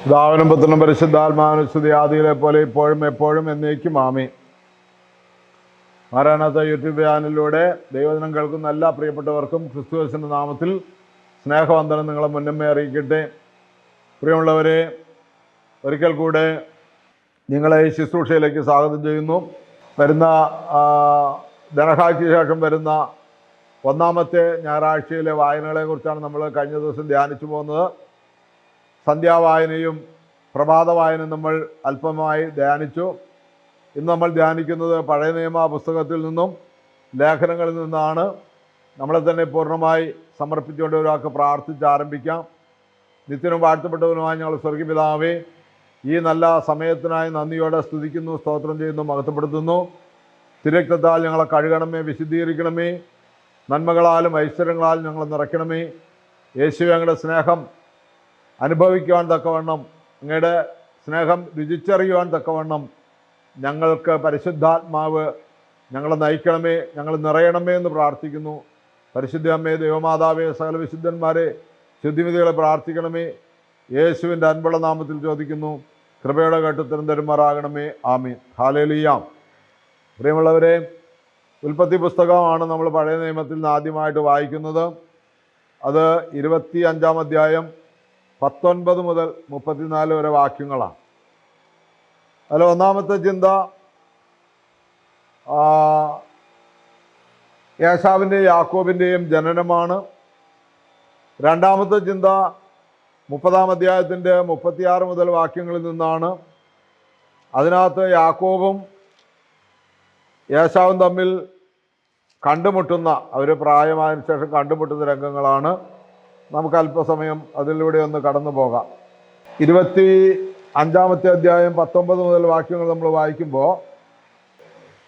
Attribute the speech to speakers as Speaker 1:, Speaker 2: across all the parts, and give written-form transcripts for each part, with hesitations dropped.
Speaker 1: പിതാവിനും പുത്രനും പരിശുദ്ധാത്മാവിനും സ്തുതി, ആദിയിലെ പോലെ ഇപ്പോഴും എപ്പോഴും എന്നേക്കും ആമേൻ. മാരാനാഥ യൂട്യൂബ് ചാനലിലൂടെ ദൈവവചനം കേൾക്കുന്ന എല്ലാ പ്രിയപ്പെട്ടവർക്കും ക്രിസ്തുയേശുവിന്റെ നാമത്തിൽ സ്നേഹവന്ദനം നിങ്ങളെ മുന്നമേ അറിയിക്കട്ടെ. പ്രിയമുള്ളവരെ, ഒരിക്കൽ കൂടെ നിങ്ങളെ ഈ ശുശ്രൂഷയിലേക്ക് സ്വാഗതം ചെയ്യുന്നു. വരുന്ന ധനഹായ്ക്ക് ശേഷം വരുന്ന ഒന്നാമത്തെ ഞായറാഴ്ചയിലെ വായനകളെ കുറിച്ചാണ് നമ്മൾ കഴിഞ്ഞ ദിവസം ധ്യാനിച്ചു പോകുന്നത്. സന്ധ്യാവായനയും പ്രഭാത വായനയും നമ്മൾ അല്പമായി ധ്യാനിച്ചു. ഇന്ന് നമ്മൾ ധ്യാനിക്കുന്നത് പഴയ നിയമ പുസ്തകത്തിൽ നിന്നും ലേഖനങ്ങളിൽ നിന്നാണ്. നമ്മളെ തന്നെ പൂർണ്ണമായി സമർപ്പിച്ചുകൊണ്ട് ഒരാൾക്ക് പ്രാർത്ഥിച്ച് ആരംഭിക്കാം. നിത്യനും വാഴ്ത്തപ്പെട്ടവനുമായി ഞങ്ങൾ സ്വർഗീയപിതാവേ, ഈ നല്ല സമയത്തിനായി നന്ദിയോടെ സ്തുതിക്കുന്നു, സ്തോത്രം ചെയ്യുന്നു, മഹത്വപ്പെടുത്തുന്നു. തിരക്തത്താൽ ഞങ്ങളെ കഴുകണമേ, വിശുദ്ധീകരിക്കണമേ. നന്മകളാലും ഐശ്വര്യങ്ങളാലും ഞങ്ങളെ നിറയ്ക്കണമേ. യേശുവേ, ഞങ്ങളുടെ സ്നേഹം അനുഭവിക്കുവാൻ തക്കവണ്ണം, അങ്ങയുടെ സ്നേഹം രുചിച്ചറിയുവാൻ തക്കവണ്ണം ഞങ്ങൾക്ക് പരിശുദ്ധാത്മാവ് ഞങ്ങളെ നയിക്കണമേ, ഞങ്ങൾ നിറയണമേ എന്ന് പ്രാർത്ഥിക്കുന്നു. പരിശുദ്ധ അമ്മേ, ദൈവമാതാവേ, സകല വിശുദ്ധന്മാരെ, ശുദ്ധിവിധികളെ പ്രാർത്ഥിക്കണമേ. യേശുവിൻ്റെ അൻപുള്ള നാമത്തിൽ ചോദിക്കുന്നു, കൃപയുടെ കേട്ടുത്തരം തരുമാറാകണമേ. ആമീൻ. ഹല്ലേലൂയ. പ്രിയമുള്ളവരെ, ഉൽപ്പത്തി പുസ്തകമാണ് നമ്മൾ പഴയ നിയമത്തിൽ നിന്ന് ആദ്യമായിട്ട് വായിക്കുന്നത്. അത് 25-ാം അധ്യായം 19 മുതൽ 34 വരെ വാക്യങ്ങളാണ്. അതിൽ ഒന്നാമത്തെ ചിന്ത ഏശാവിൻ്റെയും യാക്കോബിൻ്റെയും ജനനമാണ്. രണ്ടാമത്തെ ചിന്ത 30-ാം അധ്യായത്തിൻ്റെ 36 മുതൽ വാക്യങ്ങളിൽ നിന്നാണ്. അതിനകത്ത് യാക്കോബും ഏശാവും തമ്മിൽ കണ്ടുമുട്ടുന്ന, അവർ പ്രായമായതിനു ശേഷം കണ്ടുമുട്ടുന്ന രംഗങ്ങളാണ്. നമുക്ക് അല്പസമയം അതിലൂടെ ഒന്ന് കടന്നു പോകാം. 25-ാമത്തെ അധ്യായം 19 മുതൽ വാക്യങ്ങൾ നമ്മൾ വായിക്കുമ്പോൾ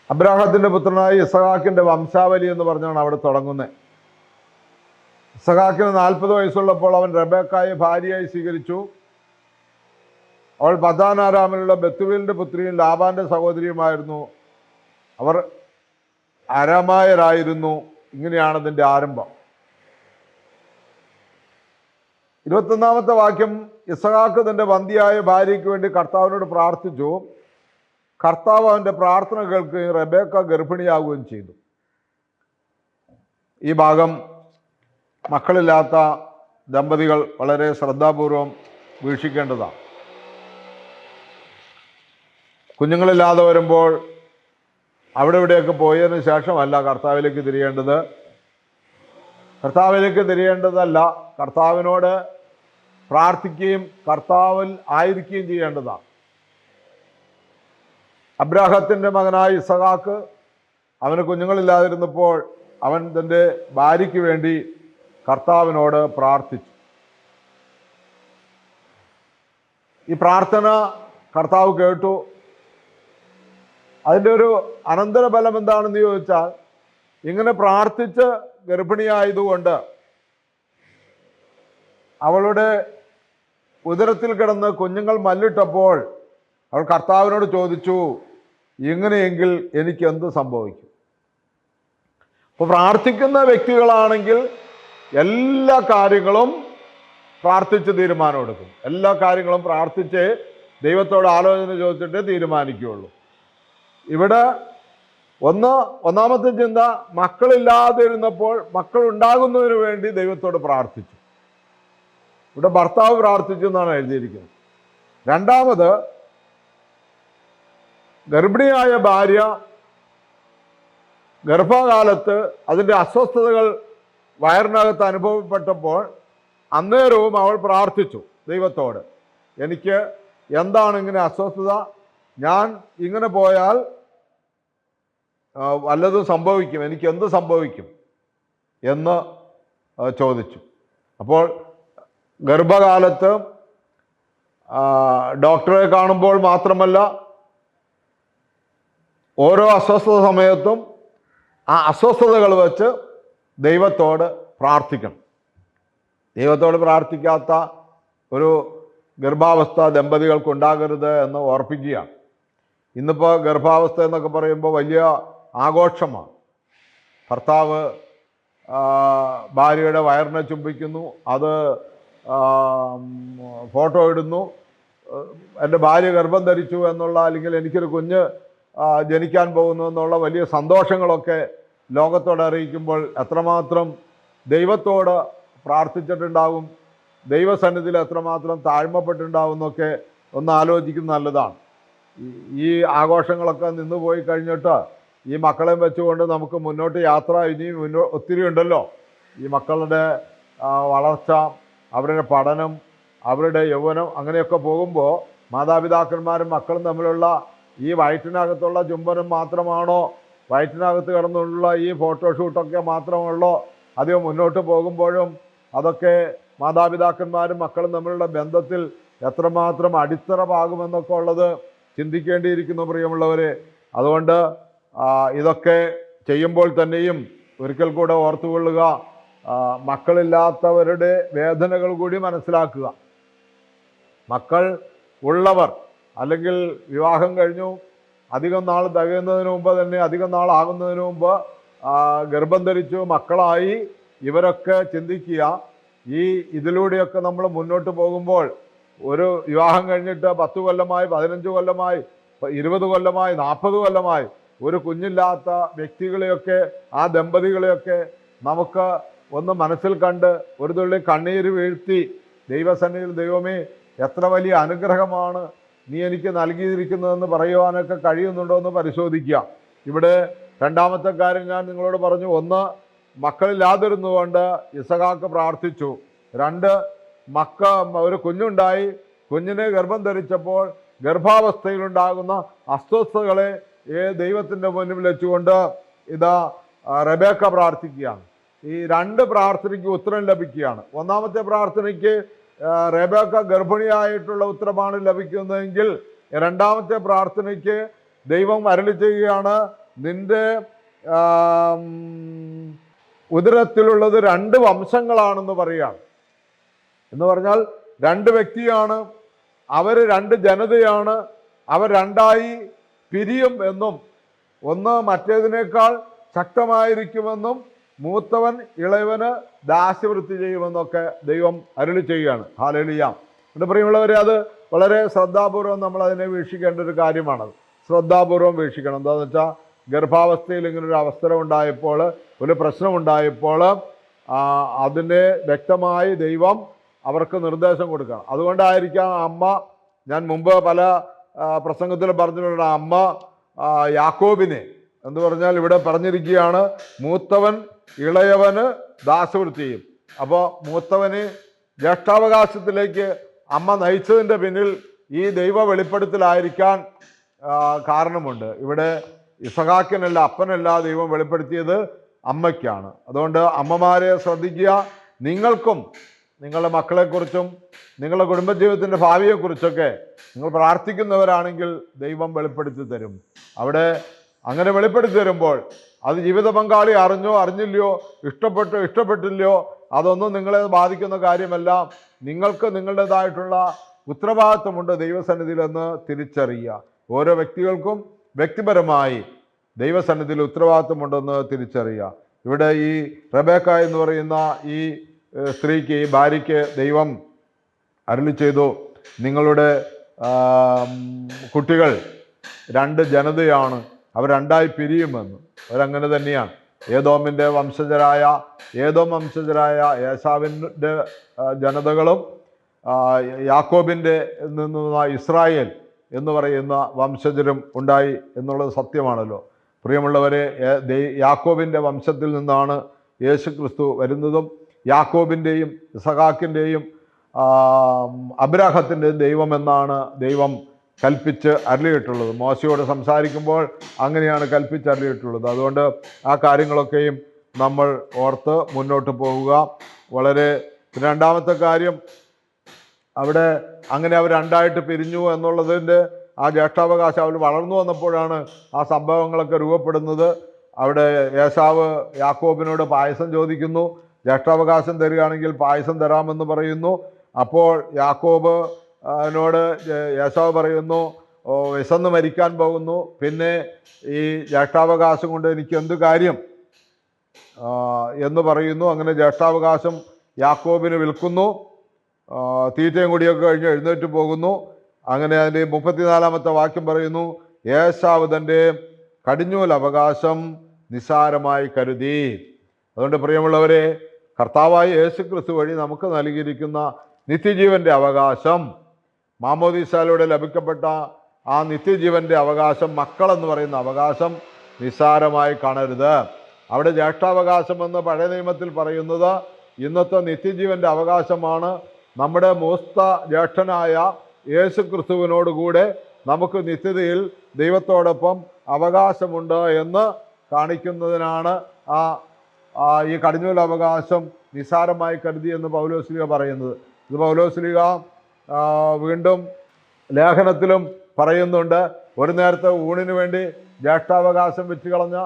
Speaker 1: അബ്രാഹത്തിൻ്റെ പുത്രനായ ഇസഹാക്കിൻ്റെ വംശാവലി എന്ന് പറഞ്ഞാണ് അവിടെ തുടങ്ങുന്നത്. ഇസഹാക്കിന് 40 വയസ്സുള്ളപ്പോൾ അവൻ റെബേക്കായെ ഭാര്യയായി സ്വീകരിച്ചു. അവൾ പദ്ദാൻ-അരാമിലുള്ള ബെത്തുവേലിൻ്റെ പുത്രിയും ലാബാന്റെ സഹോദരിയുമായിരുന്നു. അവർ അരാമായരായിരുന്നു. ഇങ്ങനെയാണ് അതിൻ്റെ ആരംഭം. 21-ാമത്തെ വാക്യം, ഇസഹാക്ക് തൻ്റെ വന്ധ്യയായ ഭാര്യയ്ക്ക് വേണ്ടി കർത്താവിനോട് പ്രാർത്ഥിച്ചു. കർത്താവ് അവൻ്റെ പ്രാർത്ഥന കേൾക്കുകയും റെബേക്ക ഗർഭിണിയാവുകയും ചെയ്തു. ഈ ഭാഗം മക്കളില്ലാത്ത ദമ്പതികൾ വളരെ ശ്രദ്ധാപൂർവം വീക്ഷിക്കേണ്ടതാണ്. കുഞ്ഞുങ്ങളില്ലാതെ വരുമ്പോൾ അവിടെ ഇവിടെയൊക്കെ പോയതിനു ശേഷമല്ല കർത്താവിലേക്ക് തിരിയേണ്ടത്. കർത്താവിലേക്ക് തിരിയേണ്ടതല്ല, കർത്താവിനോട് പ്രാർത്ഥിക്കുകയും കർത്താവിൽ ആയിരിക്കുകയും ചെയ്യേണ്ടതാണ്. അബ്രാഹത്തിൻ്റെ മകനായ ഇസഹാക്ക് അവന് കുഞ്ഞുങ്ങളില്ലാതിരുന്നപ്പോൾ അവൻ തൻ്റെ ഭാര്യയ്ക്ക് വേണ്ടി കർത്താവിനോട് പ്രാർത്ഥിച്ചു. ഈ പ്രാർത്ഥന കർത്താവ് കേട്ടു. അതിൻ്റെ ഒരു അനന്തരഫലം എന്താണെന്ന് ചോദിച്ചാൽ, ഇങ്ങനെ പ്രാർത്ഥിച്ച് ഗർഭിണിയായതുകൊണ്ട് അവളുടെ ഉദരത്തിൽ കിടന്ന് കുഞ്ഞുങ്ങൾ മല്ലിട്ടപ്പോൾ അവൾ കർത്താവിനോട് ചോദിച്ചു, ഇങ്ങനെയെങ്കിൽ എനിക്ക് എന്ത് സംഭവിക്കും? അപ്പോൾ പ്രാർത്ഥിക്കുന്ന വ്യക്തികളാണെങ്കിൽ എല്ലാ കാര്യങ്ങളും പ്രാർത്ഥിച്ച് തീരുമാനമെടുക്കും. എല്ലാ കാര്യങ്ങളും പ്രാർത്ഥിച്ച് ദൈവത്തോട് ആലോചന ചോദിച്ചിട്ടേ തീരുമാനിക്കുകയുള്ളൂ. ഇവിടെ ഒന്നാമത്തെ ചിന്ത, മക്കളില്ലാതിരുന്നപ്പോൾ മക്കൾ ഉണ്ടാകുന്നതിന് വേണ്ടി ദൈവത്തോട് പ്രാർത്ഥിച്ചു. ഇവിടെ ഭർത്താവ് പ്രാർത്ഥിച്ചു എന്നാണ് എഴുതിയിരിക്കുന്നത്. രണ്ടാമത്, ഗർഭിണിയായ ഭാര്യ ഗർഭകാലത്ത് അതിൻ്റെ അസ്വസ്ഥതകൾ വയറിനകത്ത് അനുഭവപ്പെട്ടപ്പോൾ അന്നേരവും അവൾ പ്രാർത്ഥിച്ചു ദൈവത്തോട്, എനിക്ക് എന്താണ് ഇങ്ങനെ അസ്വസ്ഥത? ഞാൻ ഇങ്ങനെ പോയാൽ വല്ലതും സംഭവിക്കും, എനിക്ക് എന്ത് സംഭവിക്കും എന്ന് ചോദിച്ചു. അപ്പോൾ ഗർഭകാലത്ത് ഡോക്ടറെ കാണുമ്പോൾ മാത്രമല്ല, ഓരോ അസ്വസ്ഥത സമയത്തും ആ അസ്വസ്ഥതകൾ വെച്ച് ദൈവത്തോട് പ്രാർത്ഥിക്കണം. ദൈവത്തോട് പ്രാർത്ഥിക്കാത്ത ഒരു ഗർഭാവസ്ഥ ദമ്പതികൾക്കുണ്ടാകരുത് എന്ന് ഓർപ്പിക്കുകയാണ്. ഇന്നിപ്പോൾ ഗർഭാവസ്ഥ എന്നൊക്കെ പറയുമ്പോൾ വലിയ ആഘോഷമാണ്. ഭർത്താവ് ഭാര്യയുടെ വയറിനെ ചുംബിക്കുന്നു, അത് ഫോട്ടോ ഇടുന്നു, എൻ്റെ ഭാര്യ ഗർഭം ധരിച്ചു എന്നുള്ള, അല്ലെങ്കിൽ എനിക്കൊരു കുഞ്ഞ് ജനിക്കാൻ പോകുന്നു എന്നുള്ള വലിയ സന്തോഷങ്ങളൊക്കെ ലോകത്തോട് അറിയിക്കുമ്പോൾ എത്രമാത്രം ദൈവത്തോട് പ്രാർത്ഥിച്ചിട്ടുണ്ടാവും, ദൈവസന്നിധിയിൽ എത്രമാത്രം താഴ്മപ്പെട്ടിട്ടുണ്ടാവും എന്നൊക്കെ ഒന്ന് ആലോചിക്കുന്നത് നല്ലതാണ്. ഈ ആഘോഷങ്ങളൊക്കെ നിന്ന് പോയി കഴിഞ്ഞിട്ട് ഈ മക്കളെ വെച്ചുകൊണ്ട് നമുക്ക് മുന്നോട്ട് യാത്ര ഇനിയും ഒത്തിരി ഉണ്ടല്ലോ. ഈ മക്കളുടെ വളർച്ച, അവരുടെ പഠനം, അവരുടെ യൗവനം, അങ്ങനെയൊക്കെ പോകുമ്പോൾ മാതാപിതാക്കന്മാരും മക്കളും തമ്മിലുള്ള ഈ വയറ്റിനകത്തുള്ള ചുംബനം മാത്രമാണോ, വയറ്റിനകത്ത് കിടന്നുള്ള ഈ ഫോട്ടോഷൂട്ടൊക്കെ മാത്രമുള്ളോ, അതെയോ മുന്നോട്ട് പോകുമ്പോഴും അതൊക്കെ മാതാപിതാക്കന്മാരും മക്കളും തമ്മിലുള്ള ബന്ധത്തിൽ എത്രമാത്രം അടിത്തറ പാകുമെന്നൊക്കെ ഉള്ളത് ചിന്തിക്കേണ്ടിയിരിക്കുന്നു പ്രിയമുള്ളവരെ. അതുകൊണ്ട് ഇതൊക്കെ ചെയ്യുമ്പോൾ തന്നെയും ഒരിക്കൽ കൂടെ ഓർത്തുകൊള്ളുക, മക്കളില്ലാത്തവരുടെ വേദനകൾ കൂടി മനസ്സിലാക്കുക. മക്കൾ ഉള്ളവർ, അല്ലെങ്കിൽ വിവാഹം കഴിഞ്ഞു അധികം നാൾ തികയുന്നതിന് മുമ്പ് തന്നെ, അധികം നാളാകുന്നതിന് മുമ്പ് ഗർഭം ധരിച്ചു മക്കളായി, ഇവരൊക്കെ ചിന്തിക്കുക, ഇതിലൂടെയൊക്കെ നമ്മൾ മുന്നോട്ട് പോകുമ്പോൾ ഒരു വിവാഹം കഴിഞ്ഞിട്ട് 10 കൊല്ലമായി, 15 കൊല്ലമായി, 20 കൊല്ലമായി, 40 കൊല്ലമായി ഒരു കുഞ്ഞില്ലാത്ത വ്യക്തികളെയൊക്കെ, ആ ദമ്പതികളെയൊക്കെ നമുക്ക് ഒന്ന് മനസ്സിൽ കണ്ട് ഒരു തുള്ളി കണ്ണീര് വീഴ്ത്തി ദൈവസന്നിധിയിൽ, ദൈവമേ എത്ര വലിയ അനുഗ്രഹമാണ് നീ എനിക്ക് നൽകിയിരിക്കുന്നതെന്ന് പറയുവാനൊക്കെ കഴിയുന്നുണ്ടോ എന്ന് പരിശോധിക്കുക. ഇവിടെ രണ്ടാമത്തെ കാര്യം ഞാൻ നിങ്ങളോട് പറഞ്ഞു. ഒന്ന്, മക്കളില്ലാതിരുന്നുകൊണ്ട് ഇസഹാക്ക് പ്രാർത്ഥിച്ചു. 2, ഒരു കുഞ്ഞുണ്ടായി, കുഞ്ഞിനെ ഗർഭം ധരിച്ചപ്പോൾ ഗർഭാവസ്ഥയിലുണ്ടാകുന്ന അസ്വസ്ഥതകളെ ദൈവത്തിൻ്റെ മുന്നിൽ വെച്ചുകൊണ്ട് ഇതാ റെബേക്ക പ്രാർത്ഥിക്കുകയാണ്. ഈ 2 പ്രാർത്ഥനയ്ക്ക് ഉത്തരം ലഭിക്കുകയാണ്. ഒന്നാമത്തെ പ്രാർത്ഥനയ്ക്ക് റെബേക്ക ഗർഭിണിയായിട്ടുള്ള ഉത്തരമാണ് ലഭിക്കുന്നതെങ്കിൽ, രണ്ടാമത്തെ പ്രാർത്ഥനയ്ക്ക് ദൈവം അരുളി ചെയ്യുകയാണ്, നിന്റെ ഉദരത്തിലുള്ളത് 2 വംശങ്ങളാണെന്ന് പറയുകയാണ്. എന്ന് പറഞ്ഞാൽ 2 വ്യക്തിയാണ്, അവർ 2 ജനതയാണ്, അവർ 2ആയി പിരിയും എന്നും ഒന്ന് മറ്റേതിനേക്കാൾ ശക്തമായിരിക്കുമെന്നും മൂത്തവൻ ഇളയവന് ദാസ്യവൃത്തി ചെയ്യുമെന്നൊക്കെ ദൈവം അരുളി ചെയ്യുകയാണ്. ഹല്ലേലൂയ. എൻ്റെ പ്രിയമുള്ളവരെ, അത് വളരെ ശ്രദ്ധാപൂർവം നമ്മൾ അതിനെ വീക്ഷിക്കേണ്ട ഒരു കാര്യമാണത്. ശ്രദ്ധാപൂർവം വീക്ഷിക്കണം. എന്താണെന്ന് വെച്ചാൽ, ഗർഭാവസ്ഥയിൽ ഇങ്ങനൊരു അവസരം ഉണ്ടായപ്പോൾ, ഒരു പ്രശ്നമുണ്ടായപ്പോൾ അതിനെ വ്യക്തമായി ദൈവം അവർക്ക് നിർദ്ദേശം കൊടുക്കണം. അതുകൊണ്ടായിരിക്കാം അമ്മ, ഞാൻ മുമ്പ് പല പ്രസംഗത്തിൽ പറഞ്ഞിട്ടുണ്ട്, അമ്മ യാക്കോബിനെ എന്ന് പറഞ്ഞാൽ ഇവിടെ പറഞ്ഞിരിക്കുകയാണ്, മൂത്തവൻ ഇളയവന് ദാസവൃത്തി ചെയ്യും. അപ്പോൾ മൂത്തവന് ജ്യേഷ്ഠാവകാശത്തിലേക്ക് അമ്മ നയിച്ചതിൻ്റെ പിന്നിൽ ഈ ദൈവ വെളിപ്പെടുത്തലായിരിക്കാൻ കാരണമുണ്ട്. ഇവിടെ ഇസഹാക്കിനല്ല, അപ്പനല്ല ദൈവം വെളിപ്പെടുത്തിയത് അമ്മയ്ക്കാണ്. അതുകൊണ്ട് അമ്മമാരെ ശ്രദ്ധിക്കുക. നിങ്ങൾക്കും നിങ്ങളുടെ മക്കളെക്കുറിച്ചും നിങ്ങളുടെ കുടുംബജീവിതത്തിൻ്റെ ഭാവിയെക്കുറിച്ചൊക്കെ നിങ്ങൾ പ്രാർത്ഥിക്കുന്നവരാണെങ്കിൽ ദൈവം വെളിപ്പെടുത്തി തരും. അവിടെ അങ്ങനെ വെളിപ്പെടുത്തി തരുമ്പോൾ അത് ജീവിത പങ്കാളി അറിഞ്ഞോ അറിഞ്ഞില്ലയോ, ഇഷ്ടപ്പെട്ടില്ലയോ, അതൊന്നും നിങ്ങളെ ബാധിക്കുന്ന കാര്യമല്ല. നിങ്ങൾക്ക് നിങ്ങളുടേതായിട്ടുള്ള ഉത്തരവാദിത്വമുണ്ട് ദൈവസന്നിധിയിലെന്ന് തിരിച്ചറിയുക. ഓരോ വ്യക്തികൾക്കും വ്യക്തിപരമായി ദൈവസന്നിധിയിൽ ഉത്തരവാദിത്വമുണ്ടെന്ന് തിരിച്ചറിയുക. ഇവിടെ ഈ റെബേക്ക എന്ന് പറയുന്ന ഈ സ്ത്രീക്ക്, ഈ ഭാര്യയ്ക്ക് ദൈവം അരുളി ചെയ്തു, നിങ്ങളുടെ കുട്ടികൾ 2 ജനതയാണ്, അവർ 2ആയി പിരിയുമെന്ന്. അവരങ്ങനെ തന്നെയാണ്. ഏദോം വംശജരായ ഏശാവിൻ്റെ ജനതകളും യാക്കോബിൻ്റെ നിന്നുള്ള ഇസ്രായേൽ എന്ന് പറയുന്ന വംശജരും ഉണ്ടായി എന്നുള്ളത് സത്യമാണല്ലോ. പ്രിയമുള്ളവരെ, യാക്കോബിൻ്റെ വംശത്തിൽ നിന്നാണ് യേശു ക്രിസ്തു വരുന്നതും യാക്കോബിൻ്റെയും ഇസഹാക്കിൻ്റെയും അബ്രാഹത്തിൻ്റെയും ദൈവമെന്നാണ് ദൈവം കൽപ്പിച്ച് അരുളിയിട്ടുള്ളത്. മോശയോട് സംസാരിക്കുമ്പോൾ അങ്ങനെയാണ് കൽപ്പിച്ച് അരുളിയിട്ടുള്ളത്. അതുകൊണ്ട് ആ കാര്യങ്ങളൊക്കെയും നമ്മൾ ഓർത്ത് മുന്നോട്ട് പോവുക. വളരെ രണ്ടാമത്തെ കാര്യം, അവിടെ അങ്ങനെ അവർ 2ആയിട്ട് പിരിഞ്ഞു എന്നുള്ളതിൻ്റെ ആ ജ്യേഷ്ഠാവകാശം അവർ വളർന്നു വന്നപ്പോഴാണ് ആ സംഭവങ്ങളൊക്കെ രൂപപ്പെടുന്നത്. അവിടെ ഏശാവ് യാക്കോബിനോട് പായസം ചോദിക്കുന്നു. ജ്യേഷ്ഠാവകാശം തരികയാണെങ്കിൽ പായസം തരാമെന്ന് പറയുന്നു. അപ്പോൾ യാക്കോബിനോട് ഏശാവ് പറയുന്നു, വിശന്ന് മരിക്കാൻ പോകുന്നു, പിന്നെ ഈ ജ്യേഷ്ഠാവകാശം കൊണ്ട് എനിക്ക് എന്ത് കാര്യം എന്ന് പറയുന്നു. അങ്ങനെ ജ്യേഷ്ഠാവകാശം യാക്കോബിന് വിൽക്കുന്നു. തീറ്റയും കൂടിയൊക്കെ കഴിഞ്ഞ് എഴുന്നേറ്റ് പോകുന്നു. അങ്ങനെ അതിൻ്റെ 34-ാമത്തെ വാക്യം പറയുന്നു, ഏശാവ് തൻ്റെ കടിഞ്ഞൂൽ അവകാശം നിസ്സാരമായി കരുതി. അതുകൊണ്ട് പ്രിയമുള്ളവരെ, കർത്താവായ യേശു ക്രിസ്തു വഴി നമുക്ക് നൽകിയിരിക്കുന്ന നിത്യജീവന്റെ അവകാശം, മാമോദീസായിലൂടെ ലഭിക്കപ്പെട്ട ആ നിത്യജീവന്റെ അവകാശം, മക്കളെന്ന് പറയുന്ന അവകാശം നിസ്സാരമായി കാണരുത്. അവിടെ ജ്യേഷ്ഠാവകാശം എന്ന് പഴയ നിയമത്തിൽ പറയുന്നത് ഇന്നത്തെ നിത്യജീവന്റെ അവകാശമാണ്. നമ്മുടെ മൂത്ത ജ്യേഷ്ഠനായ യേശു ക്രിസ്തുവിനോടുകൂടെ നമുക്ക് നിത്യതയിൽ ദൈവത്തോടൊപ്പം അവകാശമുണ്ട് എന്ന് കാണിക്കുന്നതിനാണ് ഈ കടിഞ്ഞൂൽ അവകാശം നിസ്സാരമായി കരുതി എന്ന് പൗലോസ്ലീഹ പറയുന്നത്. ഇത് പൗലോസ്ലീഹ വീണ്ടും ലേഖനത്തിലും പറയുന്നുണ്ട്. ഒരു നേരത്തെ ഊണിന് വേണ്ടി ജ്യേഷ്ഠാവകാശം വെച്ച് കളഞ്ഞ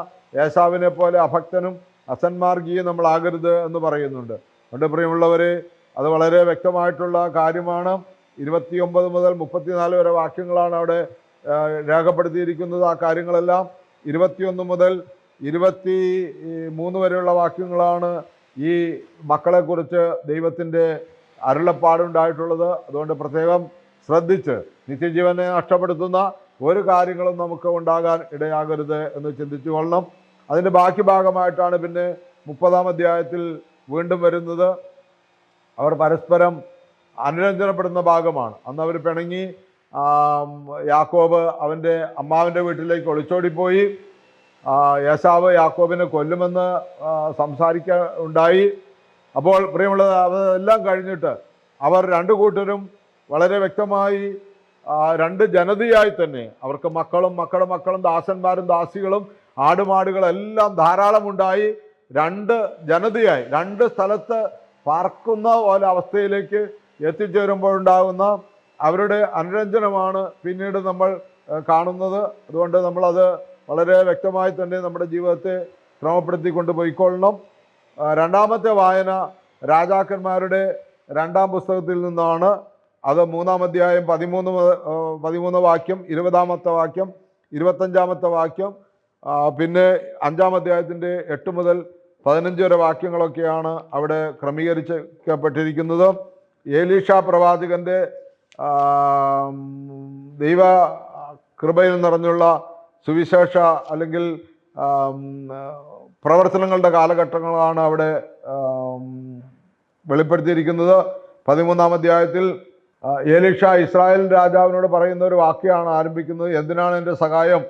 Speaker 1: ഏശാവിനെ പോലെ അഭക്തനും അസന്മാർഗീയും നമ്മളാകരുത് എന്ന് പറയുന്നുണ്ട്. അതുകൊണ്ട് പ്രിയമുള്ളവരെ, അത് വളരെ വ്യക്തമായിട്ടുള്ള കാര്യമാണ്. 29 മുതൽ 34 വരെ വാക്യങ്ങളാണ് അവിടെ രേഖപ്പെടുത്തിയിരിക്കുന്നത്. ആ കാര്യങ്ങളെല്ലാം 21 മുതൽ 23 വരെയുള്ള വാക്യങ്ങളാണ് ഈ മക്കളെക്കുറിച്ച് ദൈവത്തിൻ്റെ അരുളപ്പാടുണ്ടായിട്ടുള്ളത്. അതുകൊണ്ട് പ്രത്യേകം ശ്രദ്ധിച്ച് നിത്യജീവനെ നഷ്ടപ്പെടുത്തുന്ന ഒരു കാര്യങ്ങളും നമുക്ക് ഉണ്ടാകാൻ ഇടയാകരുത് എന്ന് ചിന്തിച്ചു കൊള്ളണം. അതിൻ്റെ ബാക്കി ഭാഗമായിട്ടാണ് പിന്നെ 30-ാം അധ്യായത്തിൽ വീണ്ടും വരുന്നത്. അവർ പരസ്പരം അനുരഞ്ജനപ്പെടുന്ന ഭാഗമാണ്. അന്ന് അവർ പിണങ്ങി. യാക്കോബ് അവൻ്റെ അമ്മാവിൻ്റെ വീട്ടിലേക്ക് ഒളിച്ചോടിപ്പോയി. ഏശാവ് യാക്കോബിനെ കൊല്ലുമെന്ന് ഉണ്ടായി. അപ്പോൾ പ്രിയമുള്ളത്, അതെല്ലാം കഴിഞ്ഞിട്ട് അവർ രണ്ടു കൂട്ടരും വളരെ വ്യക്തമായി രണ്ട് ജനതയായി തന്നെ, അവർക്ക് മക്കളും മക്കളുടെ മക്കളും ദാസന്മാരും ദാസികളും ആടുമാടുകളെല്ലാം ധാരാളം ഉണ്ടായി. രണ്ട് ജനതയായി, രണ്ട് സ്ഥലത്ത് പാർക്കുന്ന പോലെ അവസ്ഥയിലേക്ക് എത്തിച്ചേരുമ്പോഴുണ്ടാകുന്ന അവരുടെ അനുരഞ്ജനമാണ് പിന്നീട് നമ്മൾ കാണുന്നത്. അതുകൊണ്ട് നമ്മളത് വളരെ വ്യക്തമായി തന്നെ നമ്മുടെ ജീവിതത്തെ ക്രമപ്പെടുത്തിക്കൊണ്ട് പോയിക്കൊള്ളണം. രണ്ടാമത്തെ വായന രാജാക്കന്മാരുടെ 2-ാം പുസ്തകത്തിൽ നിന്നാണ്. അത് 3-ാം അധ്യായം 13 വാക്യം, 20-ാമത്തെ വാക്യം, 25-ാമത്തെ വാക്യം, പിന്നെ 5-ാം അധ്യായത്തിൻ്റെ 8 മുതൽ 15 വരെ വാക്യങ്ങളൊക്കെയാണ് അവിടെ ക്രമീകരിക്കപ്പെട്ടിരിക്കുന്നത്. ഏലീഷ പ്രവാചകന്റെ ദൈവ കൃപയിൽ നിറഞ്ഞുള്ള സുവിശേഷ അല്ലെങ്കിൽ പ്രവർത്തനങ്ങളുടെ കാലഘട്ടങ്ങളാണ് അവിടെ വെളിപ്പെടുത്തിയിരിക്കുന്നത്. 13-ാം അധ്യായത്തിൽ ഏലീഷ ഇസ്രായേൽ രാജാവിനോട് പറയുന്ന ഒരു വാക്യമാണ് ആരംഭിക്കുന്നത്. എന്തിനാണ് എൻ്റെ സഹായം?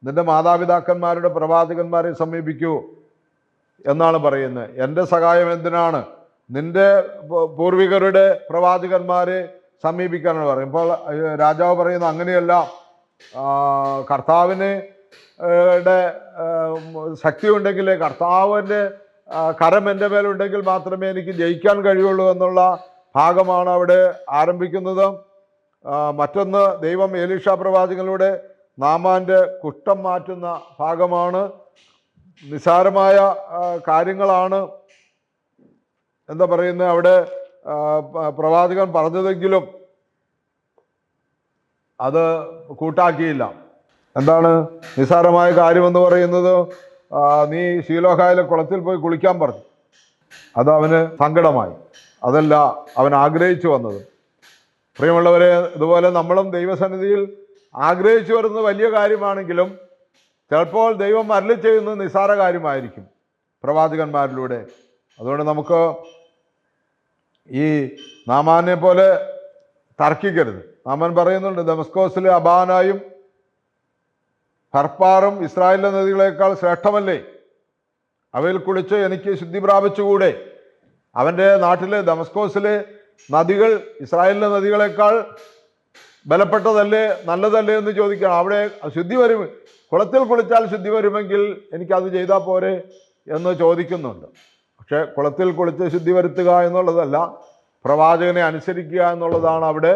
Speaker 1: നിന്റെ മാതാപിതാക്കന്മാരുടെ പ്രവാചകന്മാരെ സമീപിക്കൂ എന്നാണ് പറയുന്നത്. എൻ്റെ സഹായം എന്തിനാണ്? നിന്റെ പൂർവികരുടെ പ്രവാചകന്മാരെ സമീപിക്കാനാണ് പറയും. ഇപ്പോൾ രാജാവ് പറയുന്നത് അങ്ങനെയല്ല, കർത്താവിന് ശക്തി ഉണ്ടെങ്കിൽ, കർത്താവിൻ്റെ കരം എൻ്റെ മേലുണ്ടെങ്കിൽ മാത്രമേ എനിക്ക് ജയിക്കാൻ കഴിയുള്ളൂ എന്നുള്ള ഭാഗമാണ് അവിടെ ആരംഭിക്കുന്നത്. മറ്റൊന്ന്, ദൈവം ഏലീഷ പ്രവാചകനിലൂടെ നാമാൻ്റെ കുഷ്ഠം മാറ്റുന്ന ഭാഗമാണ്. നിസ്സാരമായ കാര്യങ്ങളാണ് എന്താ പറയുന്നത് അവിടെ പ്രവാചകൻ പറഞ്ഞതെങ്കിലും അത് കൂട്ടാക്കിയില്ല. എന്താണ് നിസ്സാരമായ കാര്യമെന്ന് പറയുന്നത്? നീ ശീലോഹായിലെ കുളത്തിൽ പോയി കുളിക്കാൻ പറഞ്ഞു. അത് അവന് സങ്കടമായി. അതല്ല അവൻ ആഗ്രഹിച്ചു വന്നത്. പ്രിയമുള്ളവരെ, ഇതുപോലെ നമ്മളും ദൈവസന്നിധിയിൽ ആഗ്രഹിച്ചു വരുന്നത് വലിയ കാര്യമാണെങ്കിലും ചിലപ്പോൾ ദൈവം അരുളി ചെയ്യുന്നത് നിസ്സാര കാര്യമായിരിക്കും പ്രവാചകന്മാരിലൂടെ. അതുകൊണ്ട് നമുക്ക് ഈ നാമാനെ പോലെ തർക്കിക്കരുത്. നാമാൻ പറയുന്നുണ്ട്, ദമസ്കോസിലെ അബാനായും ഫർപ്പാറും ഇസ്രായേലിലെ നദികളേക്കാൾ ശ്രേഷ്ഠമല്ലേ? അവയിൽ കുളിച്ച് എനിക്ക് ശുദ്ധി പ്രാപിച്ചുകൂടെ? അവൻ്റെ നാട്ടിലെ ദമസ്കോസിലെ നദികൾ ഇസ്രായേലിലെ നദികളേക്കാൾ ബലപ്പെട്ടതല്ലേ, നല്ലതല്ലേ എന്ന് ചോദിക്കണം. അവിടെ ശുദ്ധി വരും, കുളത്തിൽ കുളിച്ചാൽ ശുദ്ധി വരുമെങ്കിൽ എനിക്കത് ചെയ്താൽ പോരെ എന്ന് ചോദിക്കുന്നുണ്ട്. പക്ഷേ കുളത്തിൽ കുളിച്ച് ശുദ്ധി വരുത്തുക എന്നുള്ളതല്ല, പ്രവാചകനെ അനുസരിക്കുക എന്നുള്ളതാണ് അവിടെ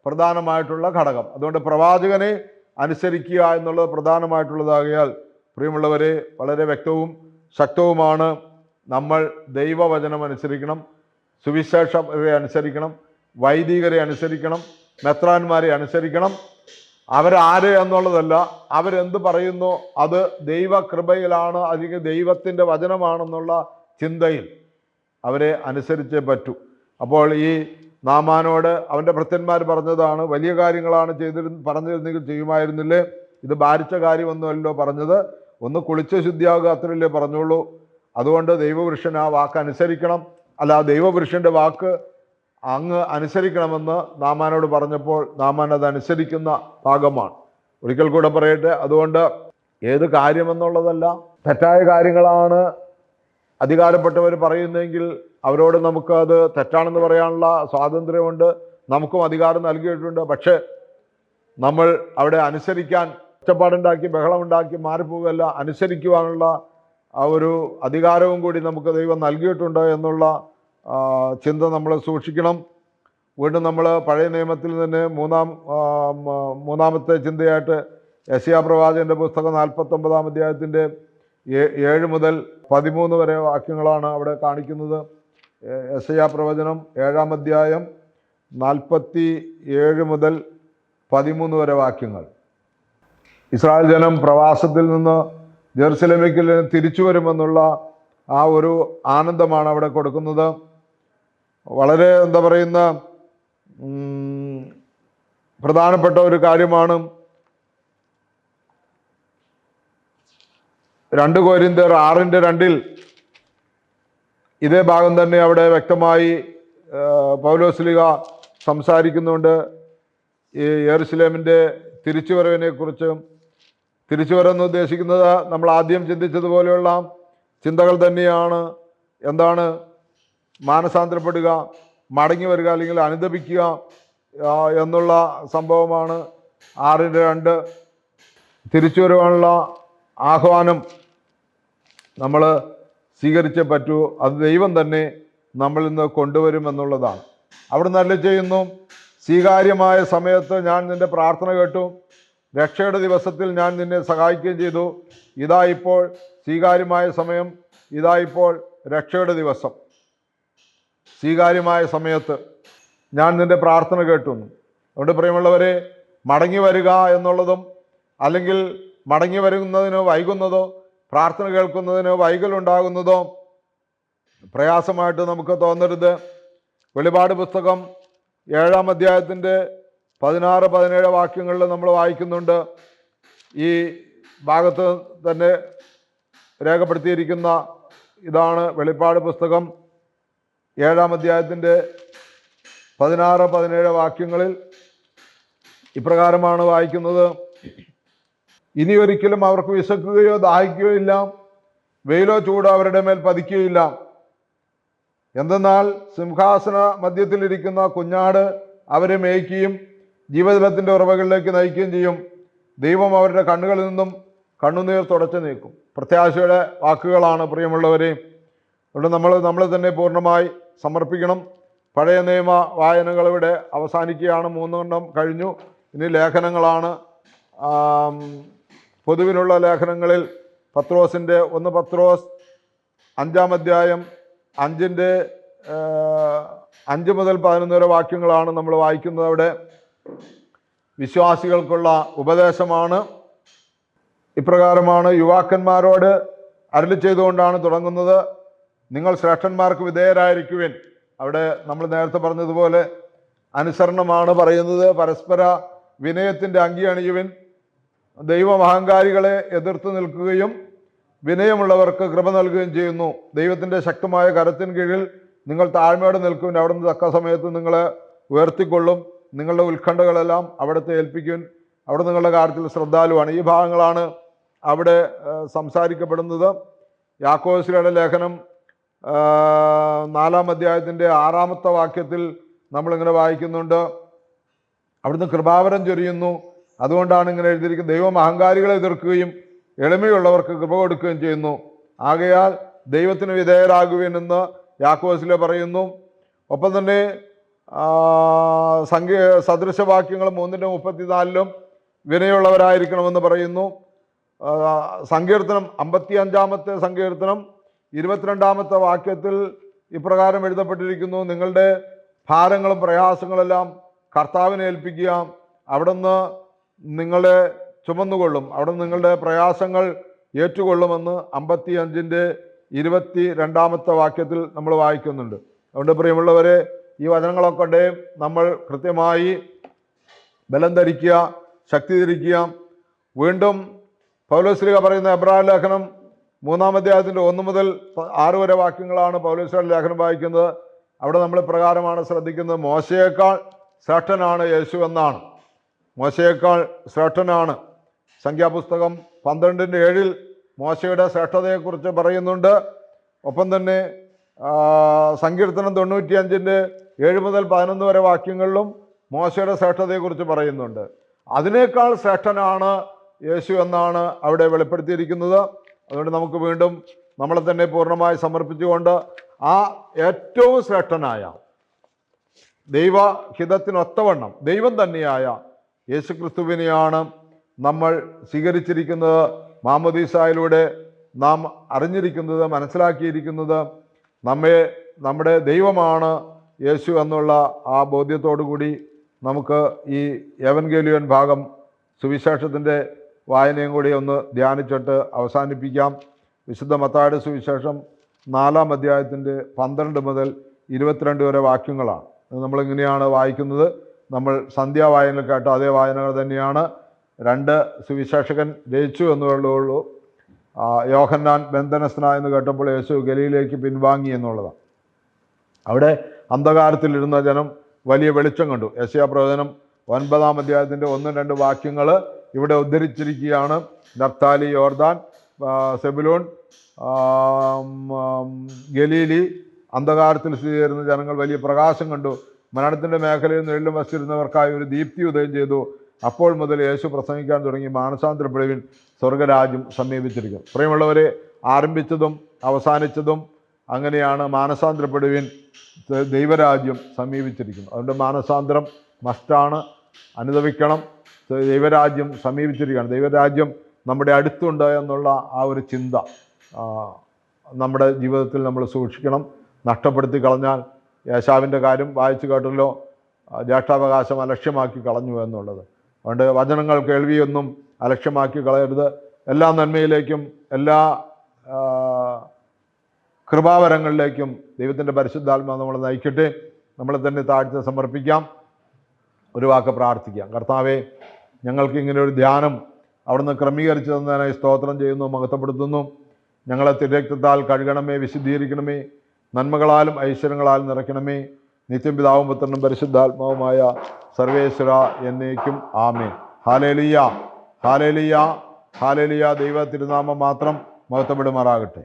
Speaker 1: പ്രധാനമായിട്ടുള്ള ഘടകം. അതുകൊണ്ട് പ്രവാചകനെ അനുസരിക്കുക എന്നുള്ളത് പ്രധാനമായിട്ടുള്ളതാകിയാൽ പ്രിയമുള്ളവരെ, വളരെ വ്യക്തവും ശക്തവുമാണ്. നമ്മൾ ദൈവവചനം അനുസരിക്കണം, സുവിശേഷരെ അനുസരിക്കണം, വൈദികരെ അനുസരിക്കണം, മെത്രാന്മാരെ അനുസരിക്കണം. അവരാര് എന്നുള്ളതല്ല, അവരെന്ത് പറയുന്നു അത് ദൈവകൃപയിലാണ്, അല്ലെങ്കിൽ ദൈവത്തിൻ്റെ വചനമാണെന്നുള്ള ചിന്തയിൽ അവരെ അനുസരിച്ചേ പറ്റൂ. അപ്പോൾ ഈ നാമാനോട് അവൻ്റെ ഭൃത്യന്മാർ പറഞ്ഞതാണ്, വലിയ കാര്യങ്ങളാണ് പറഞ്ഞിരുന്നെങ്കിൽ ചെയ്യുമായിരുന്നില്ലേ, ഇത് ഭാരിച്ച കാര്യമൊന്നുമല്ലോ പറഞ്ഞത്, ഒന്ന് കുളിച്ച് ശുദ്ധിയാകുക അത്രയല്ലേ പറഞ്ഞുള്ളൂ. അതുകൊണ്ട് ദൈവപുരുഷൻ ആ വാക്ക് അനുസരിക്കണം, അല്ല ദൈവപുരുഷൻ്റെ വാക്ക് അങ്ങ് അനുസരിക്കണമെന്ന് നാമാനോട് പറഞ്ഞപ്പോൾ നാമാൻ അത് അനുസരിക്കുന്ന ഭാഗമാണ്. ഒരിക്കൽ കൂടെ പറയട്ടെ, അതുകൊണ്ട് ഏത് കാര്യമെന്നുള്ളതല്ല, തെറ്റായ കാര്യങ്ങളാണ് അധികാരപ്പെട്ടവർ പറയുന്നതെങ്കിൽ അവരോട് നമുക്ക് അത് തെറ്റാണെന്ന് പറയാനുള്ള സ്വാതന്ത്ര്യമുണ്ട്, നമുക്കും അധികാരം നൽകിയിട്ടുണ്ട്. പക്ഷേ നമ്മൾ അവിടെ അനുസരിക്കാൻ ഒച്ചപ്പാടുണ്ടാക്കി ബഹളമുണ്ടാക്കി മാറിപ്പോവുകയല്ല, അനുസരിക്കുവാനുള്ള ആ ഒരു അധികാരവും കൂടി നമുക്ക് ദൈവം നൽകിയിട്ടുണ്ട് എന്നുള്ള ചിന്ത നമ്മൾ സൂക്ഷിക്കണം. വീണ്ടും നമ്മൾ പഴയ നിയമത്തിൽ തന്നെ മൂന്നാമത്തെ ചിന്തയായിട്ട് യെശയ്യാ പ്രവാചകന്റെ പുസ്തകം 49-ാം അധ്യായത്തിൻ്റെ 7 മുതൽ 13 വരെ വാക്യങ്ങളാണ് അവിടെ കാണിക്കുന്നത്. യെശയ്യാ പ്രവചനം 7-ാം അധ്യായം 47 മുതൽ 13 വരെ വാക്യങ്ങൾ. ഇസ്രായേൽ ജനം പ്രവാസത്തിൽ നിന്ന് ജെറുസലേമിലേക്ക് തിരിച്ചു വരുമെന്നുള്ള ആ ഒരു ആനന്ദമാണ് അവിടെ കൊടുക്കുന്നത്. വളരെ പ്രധാനപ്പെട്ട ഒരു കാര്യമാണ്. 2 കൊരിന്ത്യർ 6:2 ഇതേ ഭാഗം തന്നെ അവിടെ വ്യക്തമായി പൗലോസ്ലീഹ സംസാരിക്കുന്നുണ്ട്. ഈ യെരുശലേമിൻ്റെ തിരിച്ചുവരവിനെ കുറിച്ച്. തിരിച്ചുവരെന്ന് ഉദ്ദേശിക്കുന്നത് നമ്മൾ ആദ്യം ചിന്തിച്ചതുപോലെയുള്ള ചിന്തകൾ തന്നെയാണ്. എന്താണ്? മാനസാന്തരപ്പെടുക, മടങ്ങി വരിക, അല്ലെങ്കിൽ അനുദപിക്കുക എന്നുള്ള സംഭവമാണ് 6:2. തിരിച്ചു വരുവാനുള്ള ആഹ്വാനം നമ്മൾ സ്വീകരിച്ചേ പറ്റൂ. അത് ദൈവം തന്നെ നമ്മളിൽ നിന്ന് കൊണ്ടുവരുമെന്നുള്ളതാണ്. അവിടെ നല്ല ചെയ്യുന്നു. സ്വീകാര്യമായ സമയത്ത് ഞാൻ നിന്റെ പ്രാർത്ഥന കേട്ടു, രക്ഷയുടെ ദിവസത്തിൽ ഞാൻ നിന്നെ സഹായിക്കുകയും ചെയ്തു. ഇതാ ഇപ്പോൾ സ്വീകാര്യമായ സമയം, ഇതാ ഇപ്പോൾ രക്ഷയുടെ ദിവസം. സ്വീകാര്യമായ സമയത്ത് ഞാൻ നിന്റെ പ്രാർത്ഥന കേട്ടു. അതുകൊണ്ട് പ്രിയമുള്ളവരെ, മടങ്ങി വരിക എന്നുള്ളതും അല്ലെങ്കിൽ മടങ്ങി വരുന്നതിനോ വൈകുന്നതോ പ്രാർത്ഥന കേൾക്കുന്നതിനോ വൈകലുണ്ടാകുന്നതോ പ്രയാസമായിട്ട് നമുക്ക് തോന്നരുത്. വെളിപാട് പുസ്തകം 7-ാം അധ്യായത്തിൻ്റെ 16-17 വാക്യങ്ങളിൽ നമ്മൾ വായിക്കുന്നുണ്ട്. ഈ ഭാഗത്ത് തന്നെ രേഖപ്പെടുത്തിയിരിക്കുന്ന ഇതാണ്. വെളിപാട് പുസ്തകം 7-ാം അധ്യായത്തിൻ്റെ 16-17 വാക്യങ്ങളിൽ ഇപ്രകാരമാണ് വായിക്കുന്നത്: ഇനി ഒരിക്കലും അവർക്ക് വിശക്കുകയോ ദാഹിക്കുകയോ ഇല്ല, വെയിലോ ചൂടോ അവരുടെ മേൽ പതിക്കുകയില്ല. എന്തെന്നാൽ സിംഹാസന മധ്യത്തിലിരിക്കുന്ന കുഞ്ഞാട് അവരെ മേയ്ക്കുകയും ജീവജലത്തിൻ്റെ ഉറവകളിലേക്ക് നയിക്കുകയും ചെയ്യും. ദൈവം അവരുടെ കണ്ണുകളിൽ നിന്നും കണ്ണുനീർ തുടച്ചു നീക്കും. പ്രത്യാശയുടെ വാക്കുകളാണ് പ്രിയമുള്ളവരെ. അതുകൊണ്ട് നമ്മൾ തന്നെ പൂർണ്ണമായി സമർപ്പിക്കണം. പഴയ നിയമ വായനകൾ ഇവിടെ അവസാനിക്കുകയാണ്. 3 എണ്ണം കഴിഞ്ഞു. ഇനി ലേഖനങ്ങളാണ്. പൊതുവിലുള്ള ലേഖനങ്ങളിൽ പത്രോസിൻ്റെ 1 പത്രോസ് 5-ാം അധ്യായം 5 മുതൽ 11 വരെ വാക്യങ്ങളാണ് നമ്മൾ വായിക്കുന്നത്. അവിടെ വിശ്വാസികൾക്കുള്ള ഉപദേശമാണ്. ഇപ്രകാരമാണ്: യുവാക്കന്മാരോട് അരുളി ചെയ്തുകൊണ്ടാണ് തുടങ്ങുന്നത്, നിങ്ങൾ ശ്രേഷ്ഠന്മാർക്ക് വിധേയരായിരിക്കുവിൻ. അവിടെ നമ്മൾ നേരത്തെ പറഞ്ഞതുപോലെ അനുസരണമാണ് പറയുന്നത്. പരസ്പര വിനയത്തിൻ്റെ അങ്കി അണിയുവിൻ. ദൈവം അഹങ്കാരികളെ എതിർത്ത് നിൽക്കുകയും വിനയമുള്ളവർക്ക് കൃപ നൽകുകയും ചെയ്യുന്നു. ദൈവത്തിൻ്റെ ശക്തമായ കരത്തിന് കീഴിൽ നിങ്ങൾ താഴ്മയോടെ നിൽക്കുവിൻ. അവിടുന്ന് തക്ക സമയത്ത് നിങ്ങളെ ഉയർത്തിക്കൊള്ളും. നിങ്ങളുടെ ഉത്കണ്ഠകളെല്ലാം അവിടുത്തെ ഏൽപ്പിക്കുവിൻ. അവിടെ നിങ്ങളുടെ കാര്യത്തിൽ ശ്രദ്ധാലുവാണ്. ഈ ഭാഗങ്ങളാണ് അവിടെ സംസാരിക്കപ്പെടുന്നത്. യാക്കോബുസ്ലീഹയുടെ ലേഖനം 4-ാം അധ്യായത്തിൻ്റെ 6-ാമത്തെ വാക്യത്തിൽ നമ്മളിങ്ങനെ വായിക്കുന്നുണ്ട്: അവിടുന്ന് കൃപാവരം ചൊരിയുന്നു. അതുകൊണ്ടാണ് ഇങ്ങനെ എഴുതിയിരിക്കുന്നത്: ദൈവം അഹങ്കാരികളെ എതിർക്കുകയും എളിമയുള്ളവർക്ക് കൃപ കൊടുക്കുകയും ചെയ്യുന്നു. ആകയാൽ ദൈവത്തിന് വിധേയരാകുവിൻ എന്ന് യാക്കോബുസ്ലീഹ പറയുന്നു. ഒപ്പം തന്നെ സദൃശവാക്യങ്ങൾ 3:34 വിനയുള്ളവരായിരിക്കണമെന്ന് പറയുന്നു. സങ്കീർത്തനം 55-ാമത്തെ സങ്കീർത്തനം 22-ാമത്തെ വാക്യത്തിൽ ഇപ്രകാരം എഴുതപ്പെട്ടിരിക്കുന്നു: നിങ്ങളുടെ ഭാരങ്ങളും പ്രയാസങ്ങളെല്ലാം കർത്താവിനെ ഏൽപ്പിക്കുക, അവിടുന്ന് നിങ്ങളെ ചുമന്നുകൊള്ളും, അവിടുന്ന് നിങ്ങളുടെ പ്രയാസങ്ങൾ ഏറ്റുകൊള്ളുമെന്ന് 55-ന്റെ 22-ാമത്തെ വാക്യത്തിൽ നമ്മൾ വായിക്കുന്നുണ്ട്. അതുകൊണ്ട് പ്രിയമുള്ളവരെ, ഈ വചനങ്ങളൊക്കെ കൊണ്ട് നമ്മൾ കൃത്യമായി ബലം ധരിക്കുക, ശക്തി ധരിക്കുക. വീണ്ടും പൗലോസ്ലീഹ പറയുന്ന എബ്രായ ലേഖനം 3-ാം അധ്യായത്തിൻ്റെ 1 മുതൽ 6 വരെ വാക്യങ്ങളാണ് പൗലോസ്ലീഹയുടെ ലേഖനം വായിക്കുന്നത്. അവിടെ നമ്മൾ പ്രകാരമാണ് ശ്രദ്ധിക്കുന്നത്. മോശയേക്കാൾ ശ്രേഷ്ഠനാണ് യേശു എന്നാണ്. മോശയേക്കാൾ ശ്രേഷ്ഠനാണ്. സംഖ്യാപുസ്തകം 12:7 മോശയുടെ ശ്രേഷ്ഠതയെക്കുറിച്ച് പറയുന്നുണ്ട്. ഒപ്പം തന്നെ സങ്കീർത്തനം 95:7 മുതൽ 11 വരെ വാക്യങ്ങളിലും മോശയുടെ ശ്രേഷ്ഠതയെക്കുറിച്ച് പറയുന്നുണ്ട്. അതിനേക്കാൾ ശ്രേഷ്ഠനാണ് യേശു എന്നാണ് അവിടെ വെളിപ്പെടുത്തിയിരിക്കുന്നത്. അതുകൊണ്ട് നമുക്ക് വീണ്ടും നമ്മളെ തന്നെ പൂർണ്ണമായി സമർപ്പിച്ചുകൊണ്ട് ആ ഏറ്റവും ശ്രേഷ്ഠനായ ദൈവഹിതത്തിനൊത്തവണ്ണം ദൈവം തന്നെയായ യേശുക്രിസ്തുവിനെയാണ് നമ്മൾ സ്വീകരിച്ചിരിക്കുന്നത്. മാമോദീസായിലൂടെ നാം അറിഞ്ഞിരിക്കുന്നത്, മനസ്സിലാക്കിയിരിക്കുന്നത് നമ്മുടെ ദൈവമാണ് യേശു എന്നുള്ള ആ ബോധ്യത്തോടു കൂടി നമുക്ക് ഈ ഏവൻഗേലിയൻ ഭാഗം സുവിശേഷത്തിൻ്റെ വായനയും കൂടി ഒന്ന് ധ്യാനിച്ചിട്ട് അവസാനിപ്പിക്കാം. വിശുദ്ധ മത്തായിയുടെ സുവിശേഷം 4-ാം അധ്യായത്തിൻ്റെ 12 മുതൽ 22 വരെ വാക്യങ്ങളാണ്. നമ്മളിങ്ങനെയാണ് വായിക്കുന്നത്. നമ്മൾ സന്ധ്യാവായനയിൽ കേട്ട അതേ വായനകൾ തന്നെയാണ്. 2 സുവിശേഷകൻ രചിച്ചു എന്നുള്ളൂ. യോഹന്നാൻ ബന്ധനസ്ഥനായെന്ന് കേട്ടപ്പോൾ യേശു ഗലീലയിലേക്ക് പിൻവാങ്ങി എന്നുള്ളതാണ്. അവിടെ അന്ധകാരത്തിലിരുന്ന ജനം വലിയ വെളിച്ചം കണ്ടു. യെശയ്യാ പ്രവചനം 9-ാം അധ്യായത്തിൻ്റെ 1-2 വാക്യങ്ങൾ ഇവിടെ ഉദ്ധരിച്ചിരിക്കുകയാണ്. നഫ്താലി, യോർദാൻ, സെബുലൂൺ, ഗലീലി, അന്ധകാരത്തിൽ സ്ഥിതി ചെയ്യുന്ന ജനങ്ങൾ വലിയ പ്രകാശം കണ്ടു. മരണത്തിൻ്റെ മേഖലയിൽ നിഴലും വസിച്ചിരുന്നവർക്കായി ഒരു ദീപ്തി ഉദയം ചെയ്തു. അപ്പോൾ മുതൽ യേശു പ്രസംഗിക്കാൻ തുടങ്ങി, മാനസാന്തരപ്പെടുവിൻ, സ്വർഗരാജ്യം സമീപിച്ചിരിക്കുന്നു. പ്രിയമുള്ളവരെ, ആരംഭിച്ചതും അവസാനിച്ചതും അങ്ങനെയാണ്. മാനസാന്തരപ്പെടുവിൻ, ദൈവരാജ്യം സമീപിച്ചിരിക്കുന്നു. അതുകൊണ്ട് മാനസാന്തരം മസ്റ്റാണ്, അനുഭവിക്കണം. ദൈവരാജ്യം സമീപിച്ചിരിക്കുകയാണ്. ദൈവരാജ്യം നമ്മുടെ അടുത്തുണ്ട് എന്നുള്ള ആ ഒരു ചിന്ത നമ്മുടെ ജീവിതത്തിൽ നമ്മൾ സൂക്ഷിക്കണം. നഷ്ടപ്പെടുത്തി കളഞ്ഞാൽ, യേശാവിൻ്റെ കാര്യം വായിച്ചു കേട്ടല്ലോ, ജ്യേഷ്ഠാവകാശം അലക്ഷ്യമാക്കി കളഞ്ഞു എന്നുള്ളത്. അതുകൊണ്ട് വചനങ്ങൾ കേൾവിയൊന്നും അലക്ഷ്യമാക്കി കളയരുത്. എല്ലാ നന്മയിലേക്കും എല്ലാ കൃപാവരങ്ങളിലേക്കും ദൈവത്തിൻ്റെ പരിശുദ്ധാത്മാവ് നമ്മളെ നയിക്കട്ടെ. നമ്മളെ തന്നെ താഴ്ത്തി സമർപ്പിക്കാം. ഒരു വാക്ക് പ്രാർത്ഥിക്കാം. കർത്താവേ, ഞങ്ങൾക്ക് ഇങ്ങനെ ഒരു ധ്യാനം അവിടുന്ന് ക്രമീകരിച്ചു തന്നതിനായി സ്തോത്രം ചെയ്യുന്നു, മഹത്വപ്പെടുത്തുന്നു. ഞങ്ങളെ തിരക്തത്താൽ കഴുകണമേ, വിശുദ്ധീകരിക്കണമേ, നന്മകളാലും ഐശ്വര്യങ്ങളാലും നിറയ്ക്കണമേ. നിത്യം പിതാവും പുത്രനും പരിശുദ്ധാത്മാവുമായ സർവേശ്വര എന്നേക്കും ആമേൻ. Hallelujah, hallelujah, hallelujah. ദൈവ തിരുനാമം മാത്രം മഹത്വപ്പെടുമാറാകട്ടെ.